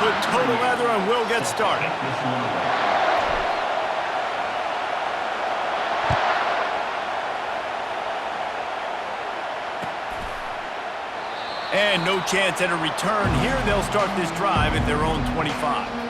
put toe to leather and we'll get started. And no chance at a return here. They'll start this drive at their own 25.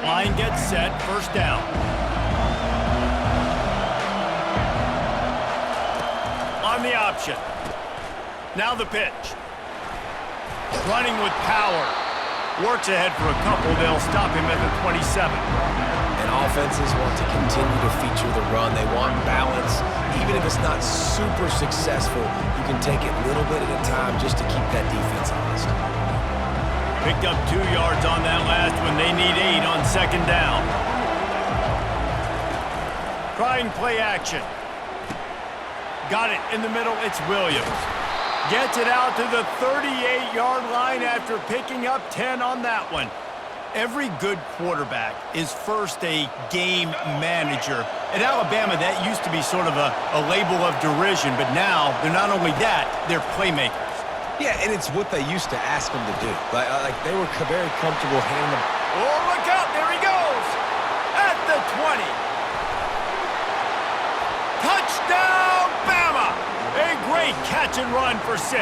Line gets set, first down. On the option. Now the pitch. Running with power. Works ahead for a couple. They'll stop him at the 27. And offenses want to continue to feature the run. They want balance. Even if it's not super successful, you can take it little bit at a time just to keep that defense honest. Picked up 2 yards on that last one. They need 8 on second down. Trying play action. Got it in the middle. It's Williams. Gets it out to the 38-yard line after picking up 10 on that one. Every good quarterback is first a game manager. At Alabama, that used to be sort of a label of derision, but now they're not only that, they're playmakers. Yeah, and it's what they used to ask them to do. Like they were very comfortable handing them. Oh, look out. There he goes. At the 20. Touchdown, Bama. A great catch and run for 6.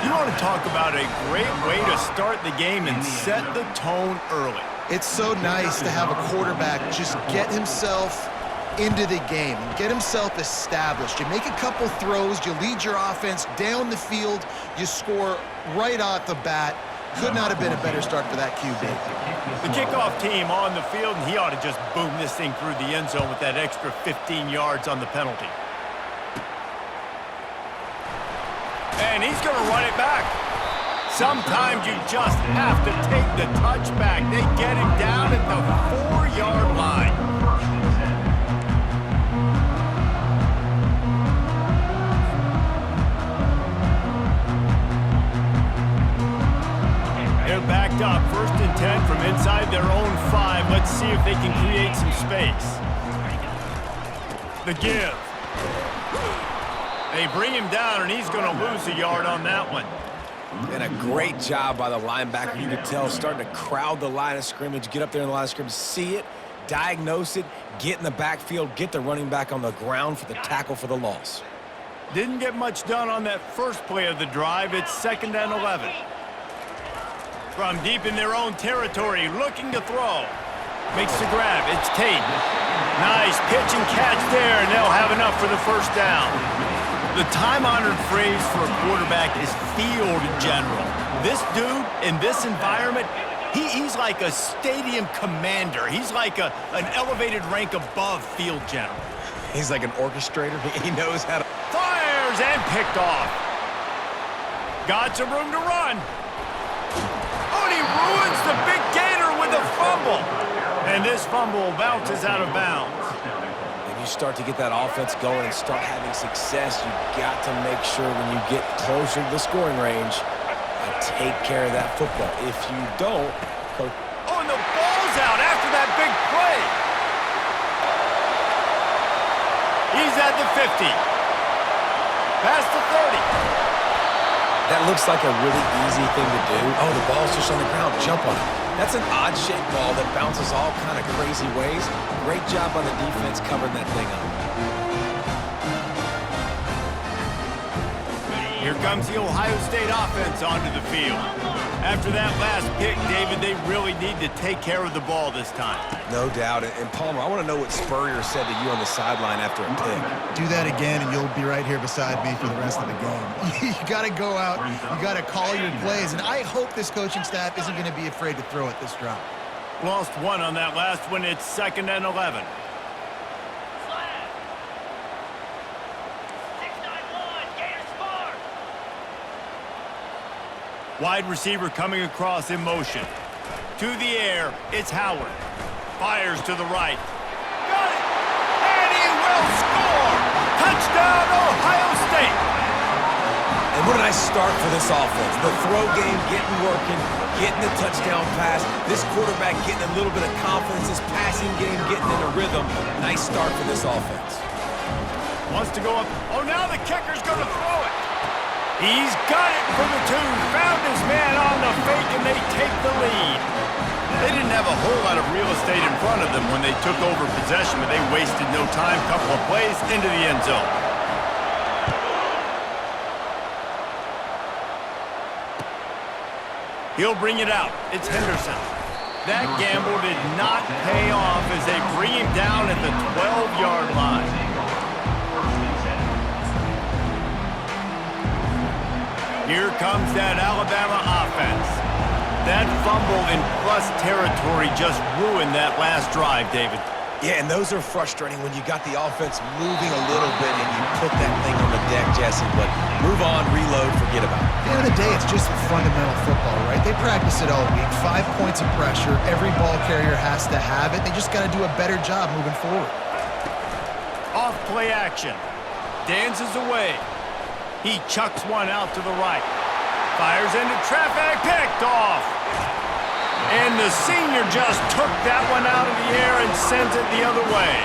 You want to talk about a great way to start the game and set the tone early. It's so nice to have a quarterback just get himself into the game and get himself established. You make a couple throws, you lead your offense down the field, you score right off the bat. Could not have been a better start for that QB. The kickoff team on the field, and he ought to just boom this thing through the end zone with that extra 15 yards on the penalty. And he's going to run it back. Sometimes you just have to take the touchback. They get him down at the 4-yard line. They're backed up, 1st and 10 from inside their own 5. Let's see if they can create some space. The give. They bring him down, and he's going to lose a yard on that one. And a great job by the linebacker. You could tell starting to crowd the line of scrimmage, get up there in the line of scrimmage, see it, diagnose it, get in the backfield, get the running back on the ground for the tackle for the loss. Didn't get much done on that first play of the drive. It's 2nd and 11. From deep in their own territory, looking to throw. Makes the grab. It's Tate. Nice pitch and catch there, and they'll have enough for the first down. The time-honored phrase for a quarterback is field general. This dude, in this environment, he's like a stadium commander. He's like an elevated rank above field general. He's like an orchestrator. He knows how to... Fires and picked off. Got some room to run. Oh, and he ruins the big gator with a fumble. And this fumble bounces out of bounds. If you start to get that offense going and start having success, you've got to make sure when you get closer to the scoring range, take care of that football. If you don't... Oh, and the ball's out after that big play. He's at the 50. Past the 30. That looks like a really easy thing to do. Oh, the ball's just on the ground. Jump on it. That's an odd-shaped ball that bounces all kind of crazy ways. Great job by the defense covering that thing up. Here comes the Ohio State offense onto the field. After that last pick, David, they really need to take care of the ball this time. No doubt. And Palmer, I want to know what Spurrier said to you on the sideline after a pick. Do that again, and you'll be right here beside me for the rest of the game. You got to go out. You got to call your plays. And I hope this coaching staff isn't going to be afraid to throw at this drive. Lost one on that last one. It's 2nd and 11. Wide receiver coming across in motion. To the air, it's Howard. Fires to the right. Got it! And he will score! Touchdown, Ohio State! And what a nice start for this offense. The throw game getting working, getting the touchdown pass. This quarterback getting a little bit of confidence. This passing game getting in a rhythm. Nice start for this offense. Wants to go up. Oh, now the kicker's going to throw it. He's got it for the 2. Found his man on the fake, and they take the lead. They didn't have a whole lot of real estate in front of them when they took over possession, but they wasted no time. Couple of plays into the end zone. He'll bring it out. It's Henderson. That gamble did not pay off as they bring him down at the 12-yard line. Here comes that Alabama offense. That fumble in plus territory just ruined that last drive, David. Yeah, and those are frustrating when you got the offense moving a little bit and you put that thing on the deck, Jesse. But move on, reload, forget about it. At the end of the day, it's just fundamental football, right? They practice it all week. 5 points of pressure. Every ball carrier has to have it. They just got to do a better job moving forward. Off play action. Dances away. He chucks one out to the right. Fires into traffic, picked off. And the senior just took that one out of the air and sends it the other way.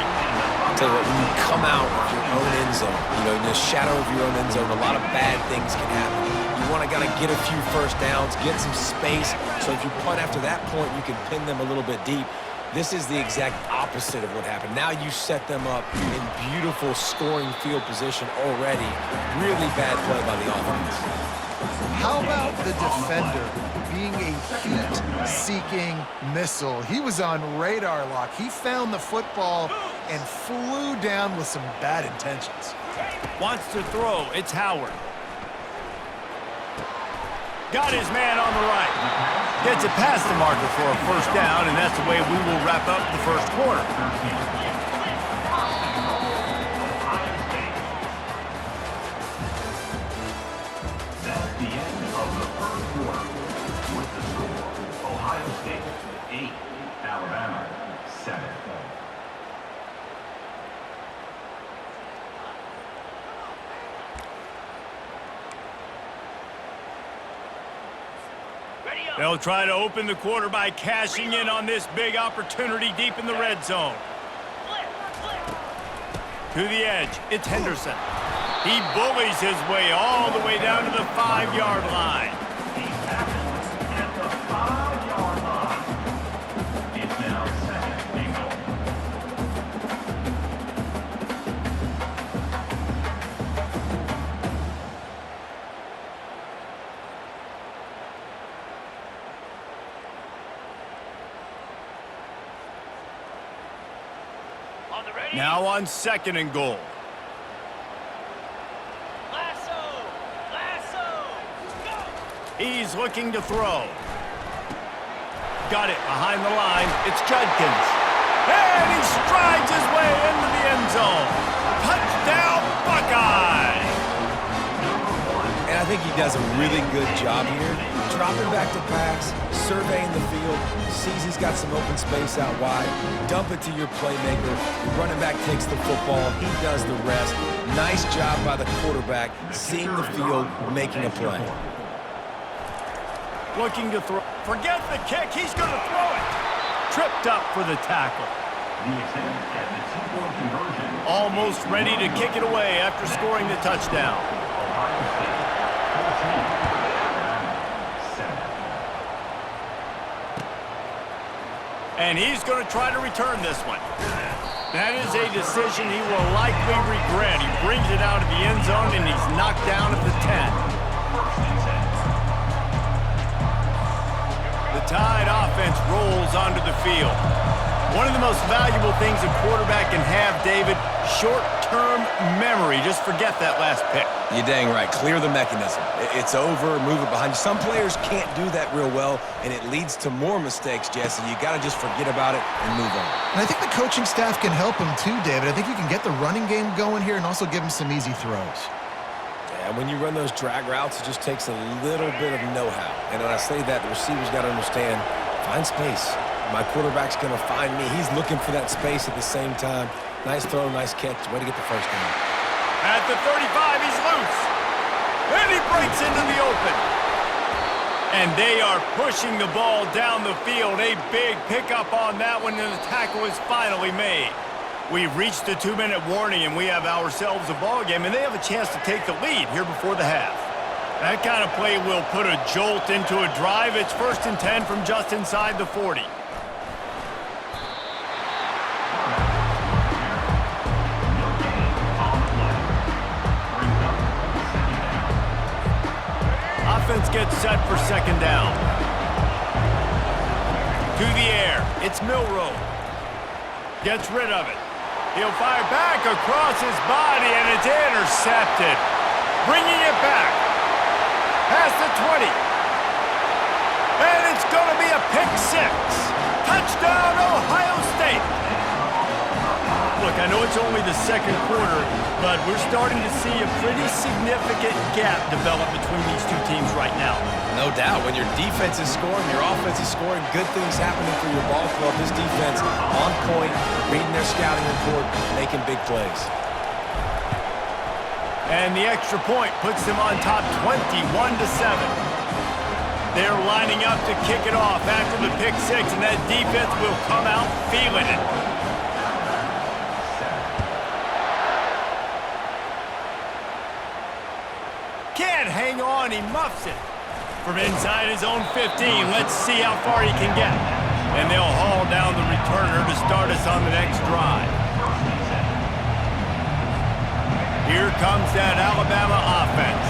I'll tell you what, when you come out of your own end zone, in the shadow of your own end zone, a lot of bad things can happen. You want to get a few first downs, get some space, so if you punt after that point, you can pin them a little bit deep. This is the exact opposite of what happened. Now you set them up in beautiful scoring field position already. Really bad play by the offense. How about the defender being a heat-seeking missile? He was on radar lock. He found the football and flew down with some bad intentions. Wants to throw. It's Howard. Got his man on the right. Gets it past the marker for a first down, and that's the way we will wrap up the first quarter. That's the end of the first quarter. With the score, Ohio State 8, Alabama 7. They'll try to open the quarter by cashing in on this big opportunity deep in the red zone. To the edge, it's Henderson. He bullies his way all the way down to the 5-yard line. At the 5-yard line. It's now 2nd and goal. Now on 2nd and goal. He's looking to throw. Got it behind the line. It's Judkins. And he strides his way into the end zone. Touchdown, Buckeyes! And I think he does a really good job here. Dropping back to pass, surveying the field, sees he's got some open space out wide, dump it to your playmaker. Your running back takes the football. He does the rest. Nice job by the quarterback, seeing the field, making a play. Looking to throw. Forget the kick. He's going to throw it. Tripped up for the tackle. The attempt at the two-point conversion. Almost ready to kick it away after scoring the touchdown. Ohio State 14, Alabama 7. And he's going to try to return this one. That is a decision he will likely regret. He brings it out of the end zone, and he's knocked down at the 10. The Tide offense rolls onto the field. One of the most valuable things a quarterback can have, David, short-term memory. Just forget that last pick. You're dang right. Clear the mechanism. It's over, move it behind you. Some players can't do that real well, and it leads to more mistakes, Jesse. You got to just forget about it and move on. And I think the coaching staff can help him too, David. I think you can get the running game going here and also give him some easy throws. Yeah, when you run those drag routes, it just takes a little bit of know-how. And when I say that, the receivers got to understand, find space. My quarterback's going to find me. He's looking for that space at the same time. Nice throw, nice catch. Way to get the first down. At the 35, he's loose. And he breaks into the open. And they are pushing the ball down the field. A big pickup on that one, and the tackle is finally made. We've reached the 2-minute warning, and we have ourselves a ball game, and they have a chance to take the lead here before the half. That kind of play will put a jolt into a drive. It's 1st and 10 from just inside the 40. Offense gets set for 2nd down. To the air. It's Milroe. Gets rid of it. He'll fire back across his body, and it's intercepted. Bringing it back. Past the 20. And it's going to be a pick 6. Touchdown, Ohio State. Look, I know it's only the 2nd quarter, but we're starting to see a pretty significant gap develop between these two teams right now. No doubt. When your defense is scoring, your offense is scoring, good things happening for your ball club. This defense on point, reading their scouting report, making big plays. And the extra point puts them on top 21-7. They're lining up to kick it off after the pick 6, and that defense will come out feeling it. Can't hang on, he muffs it. From inside his own 15, let's see how far he can get. And they'll haul down the returner to start us on the next drive. Here comes that Alabama offense.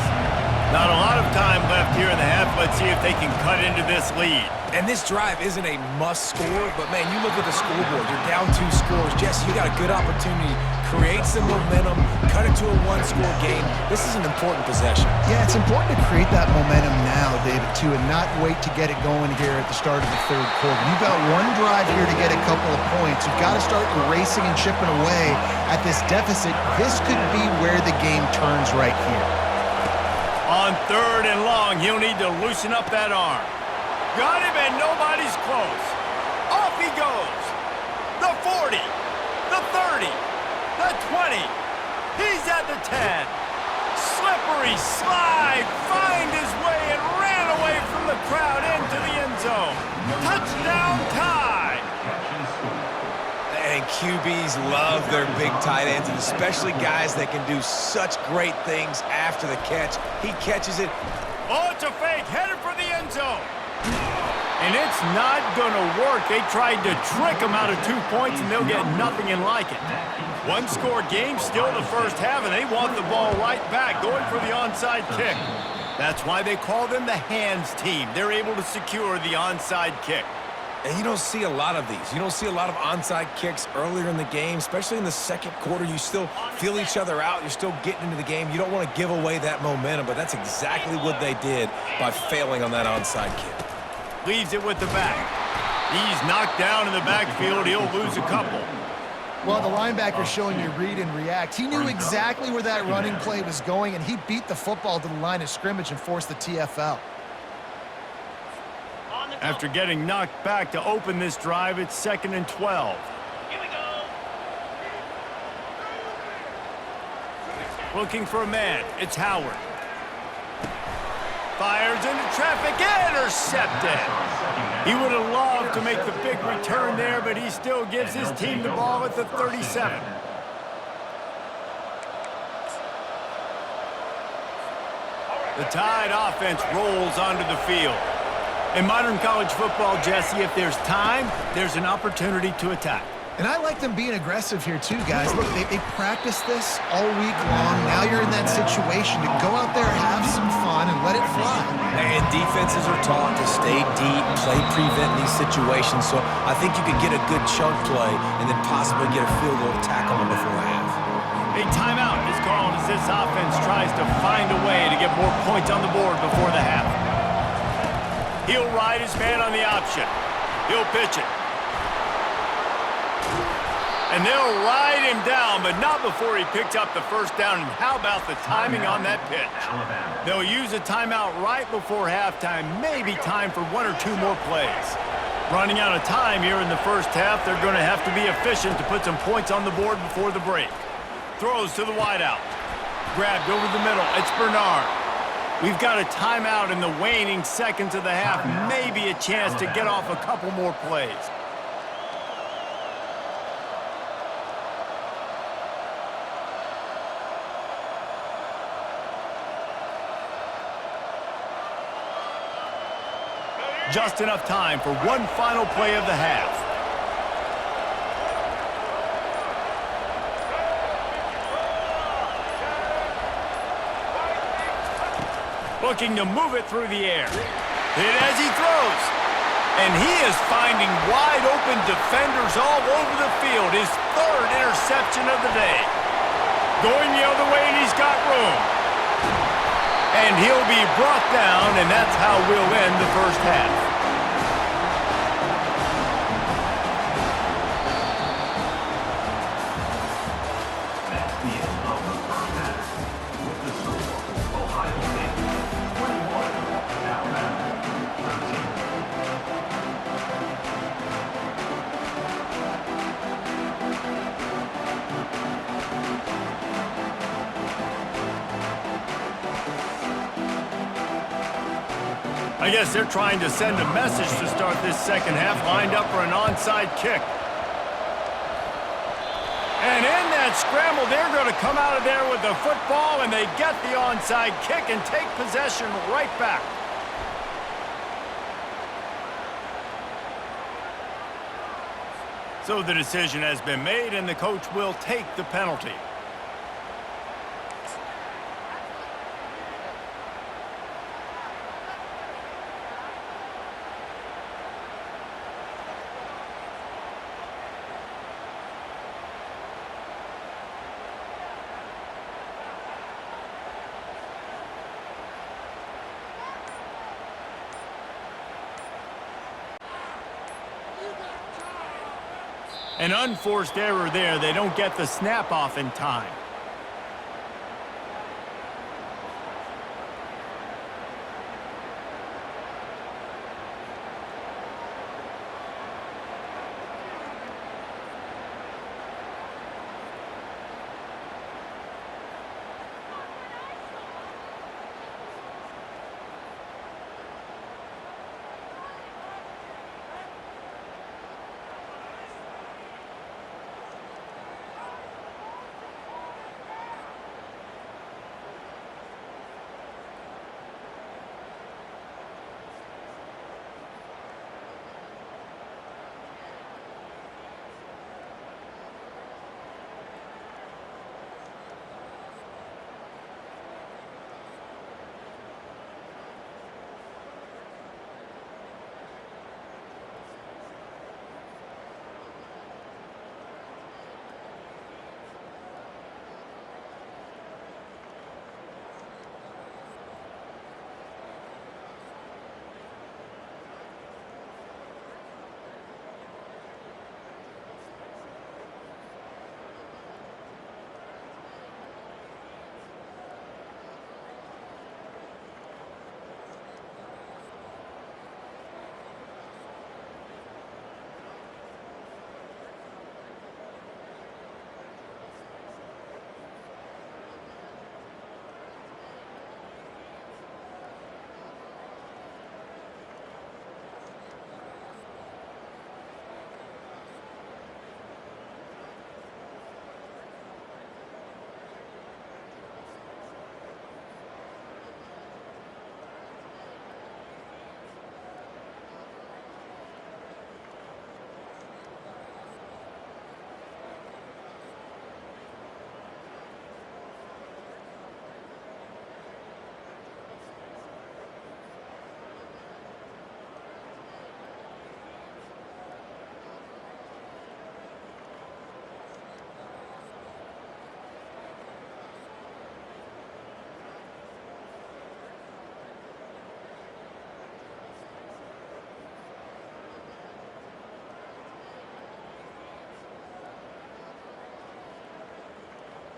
Not a lot of time left here in the half. Let's see if they can cut into this lead. And this drive isn't a must score, but man, you look at the scoreboard, you're down 2 scores. Jesse, you got a good opportunity. Create some momentum, cut it to a 1-score game. This is an important possession. Yeah, it's important to create that momentum now, David, too, and not wait to get it going here at the start of the 3rd quarter. You've got one drive here to get a couple of points. You've got to start erasing and chipping away at this deficit. This could be where the game turns right here. On 3rd and long, he'll need to loosen up that arm. Got him, and nobody's close. Off he goes. The 40, the 30, the 20. He's at the 10. Slippery slide, find his way, and ran away from the crowd into the end zone. Touchdown tie. And QBs love their big tight ends, and especially guys that can do such great things after the catch. He catches it. Oh, it's a fake, headed for the end zone. And it's not going to work. They tried to trick him out of 2 points, and they'll get nothing in like it. 1-score game, still the first half, and they want the ball right back, going for the onside kick. That's why they call them the hands team. They're able to secure the onside kick. And you don't see a lot of these. You don't see a lot of onside kicks earlier in the game, especially in the 2nd quarter. You still feel each other out. You're still getting into the game. You don't want to give away that momentum, but that's exactly what they did by failing on that onside kick. Leaves it with the back. He's knocked down in the backfield. He'll lose a couple. Well, the linebacker's showing you read and react. He knew exactly where that running play was going, and he beat the football to the line of scrimmage and forced the TFL. After getting knocked back to open this drive, it's 2nd and 12. Here we go. Looking for a man. It's Howard. Fires into traffic, intercepted. He would have loved to make the big return there, but he still gives his team the ball at the 37. The Tide offense rolls onto the field. In modern college football, Jesse, if there's time, there's an opportunity to attack. And I like them being aggressive here too, guys. Look, they practiced this all week long. Now you're in that situation to go out there, have some fun, and let it fly. And defenses are taught to stay deep, play prevent in these situations. So I think you could get a good chunk play and then possibly get a field goal to tackle them before half. A timeout is called as this offense tries to find a way to get more points on the board before the half. He'll ride his man on the option. He'll pitch it. And they'll ride him down, but not before he picks up the first down. And how about the timing on that pitch? They'll use a timeout right before halftime, maybe time for one or two more plays. Running out of time here in the first half, they're going to have to be efficient to put some points on the board before the break. Throws to the wideout. Grabbed over the middle. It's Bernard. We've got a timeout in the waning seconds of the half, maybe a chance to get off a couple more plays. Just enough time for one final play of the half. Looking to move it through the air. Hit as he throws. And he is finding wide open defenders all over the field. His third interception of the day. Going the other way, and he's got room. And he'll be brought down, and that's how we'll end the first half. That's the end of the first half. With the score, Ohio State 21, Alabama 13. I guess they're trying to send a message to start this second half, lined up for an onside kick. And in that scramble, they're going to come out of there with the football, and they get the onside kick and take possession right back. So the decision has been made, and the coach will take the penalty. An unforced error there. They don't get the snap off in time.